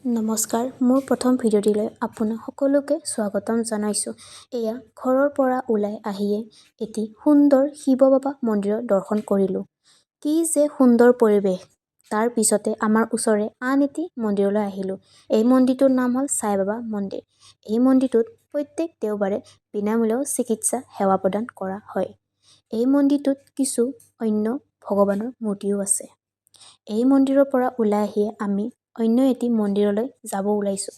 নমস্কাৰ, মোৰ প্ৰথম ভিডিঅ'টিলৈ আপোনাক সকলোকে স্বাগতম জনাইছোঁ। এয়া ঘৰৰ পৰা ওলাই আহিয়ে এটি সুন্দৰ শিৱ বাবা মন্দিৰৰ দৰ্শন কৰিলোঁ। কি যে সুন্দৰ পৰিৱেশ। তাৰ পিছতে আমাৰ ওচৰে আন এটি মন্দিৰলৈ আহিলোঁ। এই মন্দিৰটোৰ নাম হ'ল সাই বাবা মন্দিৰ। এই মন্দিৰটোত প্ৰত্যেক দেওবাৰে বিনামূলীয়া চিকিৎসা সেৱা প্ৰদান কৰা হয়। এই মন্দিৰটোত কিছু অন্য ভগৱানৰ মূৰ্তিও আছে। এই মন্দিৰৰ পৰা ওলাই আহিয়ে আমি অন্য এটি মন্দিৰলৈ যাব ওলাইছোঁ।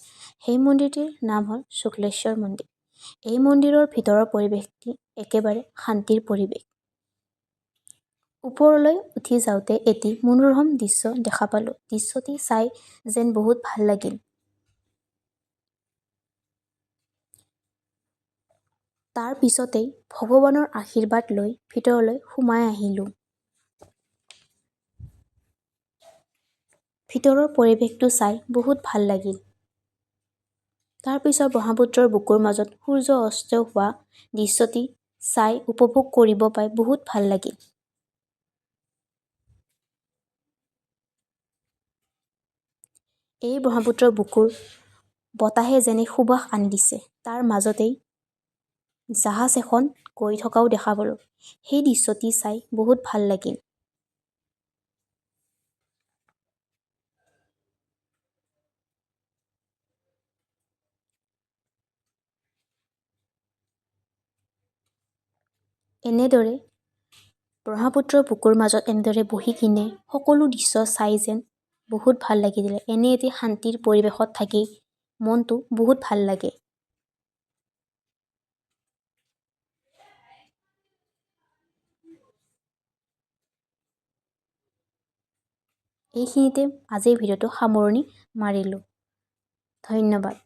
সেই মন্দিৰটিৰ নাম হ'ল শুক্লেশ্বৰ মন্দিৰ। এই মন্দিৰৰ ভিতৰৰ পৰিৱেশটি একেবাৰে শান্তিৰ পৰিৱেশ। ওপৰলৈ উঠি যাওঁতে এটি মনোৰম দৃশ্য দেখা পালোঁ। দৃশ্যটি চাই যেন বহুত ভাল লাগিল। তাৰ পিছতেই ভগৱানৰ আশীৰ্বাদ লৈ ভিতৰলৈ সোমাই আহিলোঁ। ভিতৰৰ পৰিৱেশটো চাই বহুত ভাল লাগিল। তাৰপিছত ব্ৰহ্মপুত্ৰৰ বুকুৰ মাজত সূৰ্য অস্ত হোৱা দৃশ্যটি চাই উপভোগ কৰিব পাই বহুত ভাল লাগিল। এই ব্ৰহ্মপুত্ৰৰ বুকুৰ বতাহে যেনে সুবাস আনি দিছে। তাৰ মাজতেই জাহাজ এখন গৈ থকাও দেখা পালোঁ। সেই দৃশ্যটি চাই বহুত ভাল লাগিল। এনেদৰে ব্ৰহ্মপুত্ৰৰ বুকুৰ মাজত এনেদৰে বহি কিনে সকলো দৃশ্য চাই যেন বহুত ভাল লাগি দিলে। এনে এটি শান্তিৰ পৰিৱেশত থাকি মনটো বহুত ভাল লাগে। এইখিনিতে আজিৰ ভিডিঅ'টো সামৰণি মাৰিলোঁ। ধন্যবাদ।